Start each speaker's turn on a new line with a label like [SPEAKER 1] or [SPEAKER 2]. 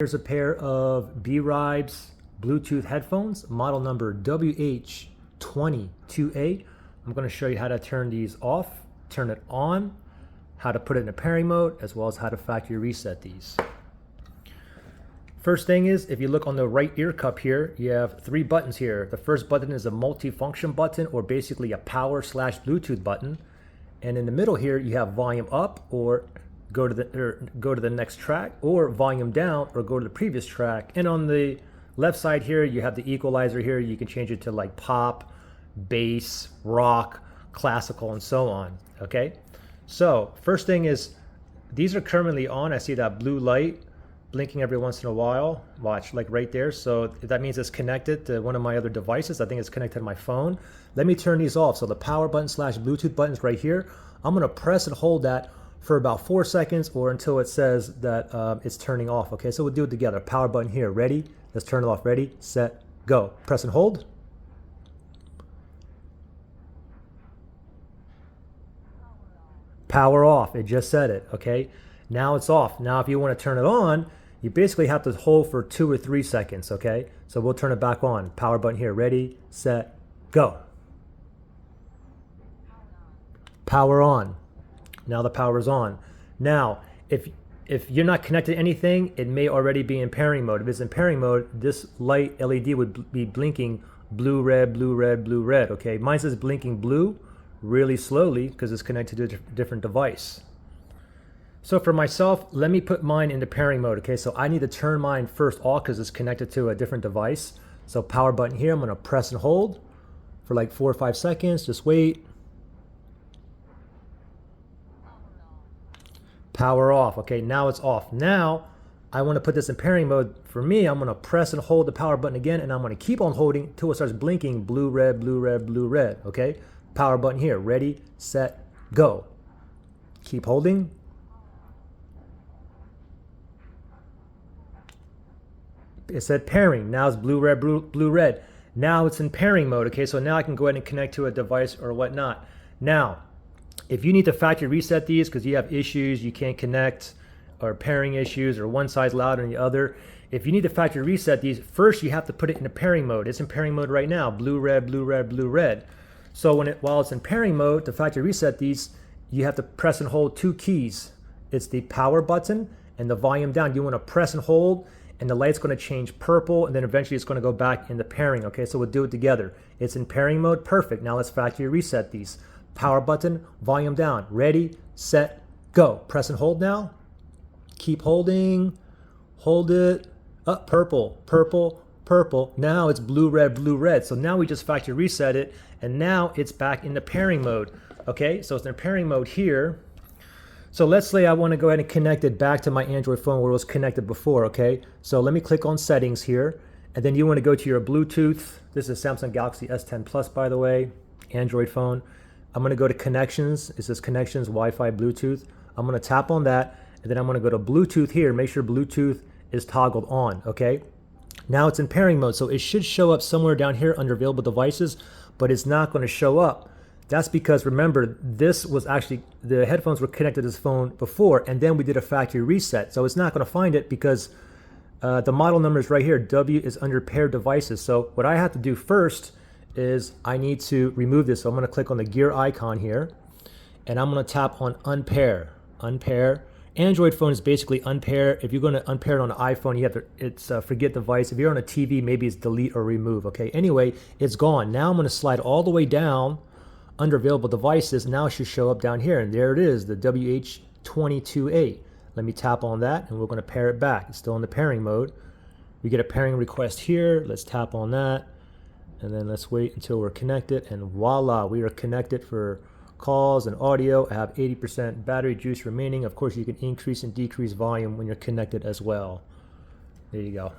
[SPEAKER 1] Here's a pair of BERIBES Bluetooth headphones, model number WH202A. I'm going to show you how to turn these off, turn it on, how to put it in a pairing mode, as well as how to factory reset these. First thing is, if you look on the right ear cup here, you have three buttons here. The first button is a multi-function button, or basically a power/Bluetooth button. And in the middle here, you have volume up, or go to the next track, or volume down, or go to the previous track. And on the left side here, you have the equalizer here. You can change it to like pop, bass, rock, classical, and so on. Okay, so first thing is, these are currently on. I see that blue light blinking every once in a while. Watch, like right there. So that means it's connected to one of my other devices. I think it's connected to my phone. Let me turn these off. So the power button/Bluetooth button is right here. I'm going to press and hold that for about 4 seconds, or until it says that it's turning off. Okay, so we'll do it together. Power button here, ready? Let's turn it off. Ready, set, go. Press and hold. Power off. It just said it. Okay, now it's off. Now if you want to turn it on, you basically have to hold for 2 or 3 seconds. Okay, so we'll turn it back on. Power button here, ready, set, go. Power on. Now the power is on. Now, if you're not connected to anything, it may already be in pairing mode. If it's in pairing mode, this light LED would be blinking blue, red, blue, red, blue, red. Okay, mine says blinking blue really slowly because it's connected to a different device. So for myself, let me put mine into pairing mode. Okay, so I need to turn mine first off because it's connected to a different device. So power button here, I'm going to press and hold for like 4 or 5 seconds. Just wait. Power off. Okay, now it's off. Now I want to put this in pairing mode. For me, I'm going to press and hold the power button again, and I'm going to keep on holding until it starts blinking blue, red, blue, red, blue, red. Okay, power button here, ready, set, go. Keep holding. It said pairing. Now it's blue, red, blue, blue, red. Now it's in pairing mode. Okay, so now I can go ahead and connect to a device or whatnot. Now, if you need to factory reset these because you have issues, you can't connect, or pairing issues, or one side's louder than the other, if you need to factory reset these, first you have to put it into pairing mode. It's in pairing mode right now, blue, red, blue, red, blue, red. So while it's in pairing mode, to factory reset these, you have to press and hold 2 keys. It's the power button and the volume down. You want to press and hold, and the light's going to change purple, and then eventually it's going to go back into pairing. Okay, so we'll do it together. It's in pairing mode, perfect. Now let's factory reset these. Power button, volume down, ready, set, go. Press and hold now. Keep holding, hold it. Up, purple, purple, purple. Now it's blue, red, blue, red. So now we just factory reset it, and now it's back in the pairing mode. Okay, so it's in pairing mode here. So let's say I want to go ahead and connect it back to my Android phone where it was connected before. Okay, so let me click on settings here, and then you want to go to your Bluetooth. This is Samsung Galaxy S10 Plus, by the way, Android phone. I'm going to go to connections. It says connections, Wi-Fi, Bluetooth. I'm going to tap on that, and then I'm going to go to Bluetooth here. Make sure Bluetooth is toggled on. Okay, now it's in pairing mode, so it should show up somewhere down here under available devices, but it's not going to show up. That's because, remember, this was actually, the headphones were connected to this phone before, and then we did a factory reset. So it's not going to find it because the model number is right here. W is under paired devices. So what I have to do first is I need to remove this. So I'm going to click on the gear icon here, and I'm going to tap on unpair. Unpair. Android phone is basically unpair. If you're going to unpair it on an iPhone, you have to, it's forget device. If you're on a TV, maybe it's delete or remove. Okay, anyway, it's gone. Now I'm going to slide all the way down under available devices. Now it should show up down here, and there it is, the WH202A. Let me tap on that, and we're going to pair it back. It's still in the pairing mode. We get a pairing request here. Let's tap on that, and then let's wait until we're connected, and voila, we are connected for calls and audio. I have 80% battery juice remaining. Of course, you can increase and decrease volume when you're connected as well. There you go.